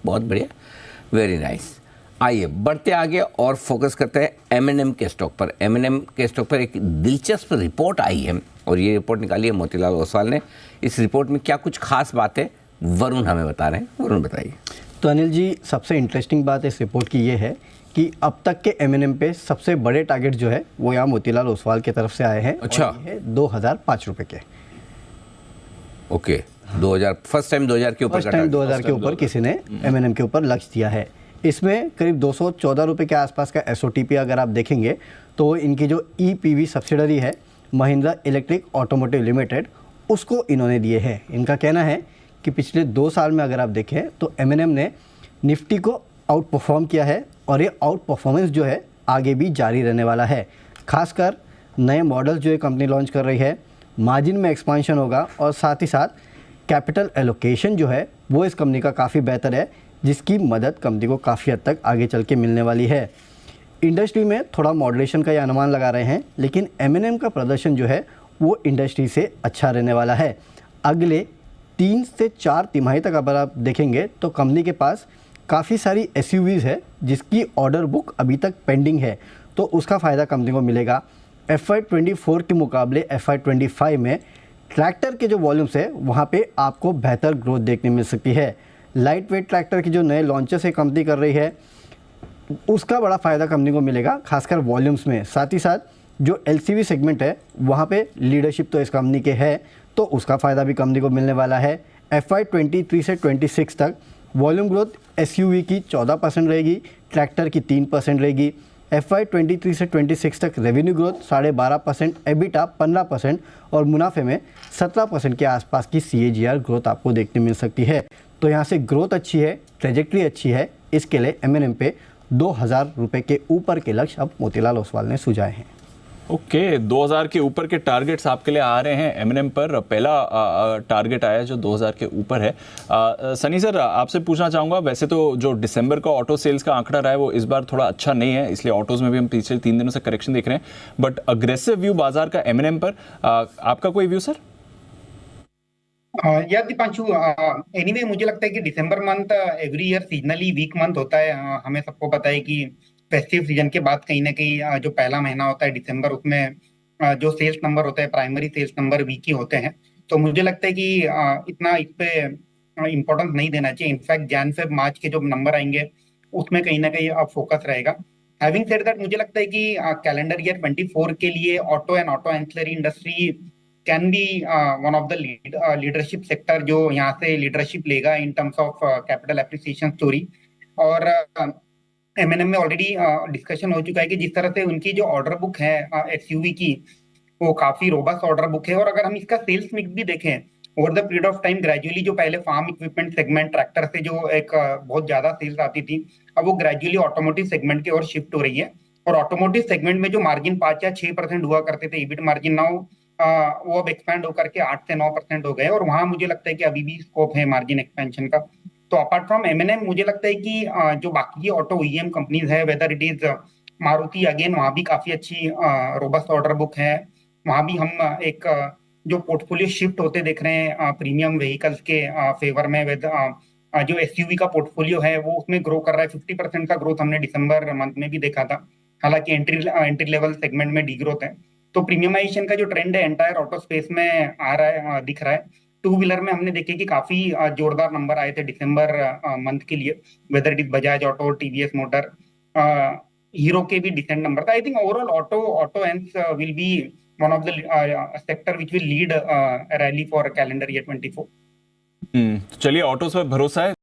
बहुत बढ़िया, very nice. आइए बढ़ते आगे और फोकस करते हैं एम&एम के स्टॉक पर। एम&एम के स्टॉक पर एक दिलचस्प रिपोर्ट आई है और ये रिपोर्ट निकाली है मोतीलाल ओसवाल ने। इस रिपोर्ट में क्या कुछ खास बातें वरुण हमें बता रहे हैं, वरुण बताइए। तो अनिल जी, सबसे इंटरेस्टिंग बात इस रिपोर्ट की ये है कि अब तक के एम&एम पे सबसे बड़े टारगेट जो है वो यहाँ मोतीलाल ओसवाल की तरफ से आए हैं। अच्छा। और ये है 2005 रुपये के। ओके, 2000 फर्स्ट टाइम 2000 के ऊपर, फर्स्ट टाइम 2000 के ऊपर किसी ने एम&एम के ऊपर लक्ष्य दिया है। इसमें करीब 214 रुपये के आसपास का SOTP अगर आप देखेंगे तो इनकी जो EPV सब्सिडरी है महिंद्रा इलेक्ट्रिक ऑटोमोटिव लिमिटेड, उसको इन्होंने दिए हैं। इनका कहना है कि पिछले 2 साल में अगर आप देखें तो एम&एम ने निफ्टी को आउट परफॉर्म किया है और ये आउट परफॉर्मेंस जो है आगे भी जारी रहने वाला है। खासकर नए मॉडल्स जो ये कंपनी लॉन्च कर रही है, मार्जिन में एक्सपांशन होगा और साथ ही साथ कैपिटल एलोकेशन जो है वो इस कंपनी का काफ़ी बेहतर है, जिसकी मदद कंपनी को काफ़ी हद तक आगे चल के मिलने वाली है। इंडस्ट्री में थोड़ा मॉडरेशन का ये अनुमान लगा रहे हैं, लेकिन एम&एम का प्रदर्शन जो है वो इंडस्ट्री से अच्छा रहने वाला है। अगले 3 से 4 तिमाही तक अगर आप देखेंगे तो कंपनी के पास काफ़ी सारी SUVs है जिसकी ऑर्डर बुक अभी तक पेंडिंग है, तो उसका फ़ायदा कंपनी को मिलेगा। FY24 के मुकाबले FY25 में ट्रैक्टर के जो वॉल्यूम्स है वहाँ पे आपको बेहतर ग्रोथ देखने मिल सकती है। लाइट वेट ट्रैक्टर की जो नए लॉन्चेस है कंपनी कर रही है, उसका बड़ा फ़ायदा कंपनी को मिलेगा, खासकर वॉल्यूम्स में। साथ ही साथ जो LCV सेगमेंट है वहाँ पे लीडरशिप तो इस कंपनी के है, तो उसका फ़ायदा भी कंपनी को मिलने वाला है। FY23 से 26 तक वॉल्यूम ग्रोथ SUV की 14% रहेगी, ट्रैक्टर की 3% रहेगी। FY23 से 26 तक रेवेन्यू ग्रोथ 12.5%, EBITDA 15% और मुनाफे में 17% के आसपास की CAGR ग्रोथ आपको देखने मिल सकती है। तो यहाँ से ग्रोथ अच्छी है, ट्रेजेक्ट्री अच्छी है। इसके लिए एम&एम पे 2000 रुपये के ऊपर के लक्ष्य अब मोतीलाल ओसवाल ने सुझाए हैं। ओके, 2000 के ऊपर के टारगेट्स आपके लिए आ रहे हैं एम&एम पर। पहला टारगेट आया जो 2000 के ऊपर है। सनी सर, आपसे पूछना चाहूँगा, वैसे तो जो दिसंबर का ऑटो सेल्स का आंकड़ा रहा है वो इस बार थोड़ा अच्छा नहीं है, इसलिए ऑटोज़ में भी हम पिछले 3 दिनों से करेक्शन देख रहे हैं, बट अग्रेसिव व्यू बाजार का एम&एम पर, आपका कोई व्यू सर? या दीपांशु, एनीवे मुझे लगता है कि December month every year seasonally weak month होता है। हमें सबको पता है कि फेस्टिव सीजन के बाद कहीं ना कहीं जो पहला महीना होता है दिसंबर, उसमें जो सेल्स नंबर होता है, प्राइमरी सेल्स नंबर वीक ही होते हैं। तो मुझे लगता है कि इतना इस पे इम्पोर्टेंस नहीं देना चाहिए। इनफैक्ट जैन फेब मार्च के जो नंबर आएंगे उसमें कहीं ना कहीं फोकस रहेगा। हैविंग सेड दैट, मुझे लगता है कि कैलेंडर ईयर 24 के लिए auto and auto ancillary industry can be one of the leadership sector जो यहाँ से लीडरशिप लेगा in terms of capital appreciation story. और एम&एम में ऑलरेडी डिस्कशन हो चुका है कि जिस तरह से उनकी जो ऑर्डर बुक है SUV की, वो काफी रोबस्ट ऑर्डर बुक है। और अगर हम इसका सेल्स मिक्स भी देखें over the period of time, gradually जो पहले फार्म इक्विपमेंट सेगमेंट ट्रैक्टर से जो एक बहुत ज्यादा सेल्स आती थी, अब वो ग्रेजुअली ऑटोमोटिव सेगमेंट की ओर शिफ्ट हो रही है। और ऑटोमोटिव सेगमेंट में जो मार्जिन 5 या 6% हुआ करते थे EBIT मार्जिन, नाउ वो अब एक्सपैंड होकर के 8 से 9% हो गए। और वहां मुझे लगता है कि अभी भी स्कोप है मार्जिन एक्सपेंशन का। तो अपार्ट फ्रॉम एम&एम, मुझे लगता है कि जो बाकी की ऑटो OEM कंपनीज है, whether it is Maruti, again वहां भी काफी अच्छी रोबस्ट ऑर्डर बुक है। वहां भी हम एक जो पोर्टफोलियो शिफ्ट होते देख रहे हैं प्रीमियम व्हीकल्स के फेवर में। विद जो SUV का पोर्टफोलियो है वो उसमें ग्रो कर रहा है। 50% का ग्रोथ हमने दिसंबर मंथ में भी देखा था, हालांकि एंट्री लेवल सेगमेंट में डीग्रोथ है। तो प्रीमियमाइजेशन का जो ट्रेंड है एंटायर ऑटो स्पेस में आ रहा है, दिख रहा है। टू व्हीलर में हमने देखे कि काफी जोरदार नंबर आए थे दिसंबर मंथ के लिए, whether it is Bajaj auto, TVS motor, hero के भी डिसेंट नंबर था। I think overall auto and will be one of the sector which will lead rally for calendar year 24। चलिए, ऑटोज पर भरोसा है।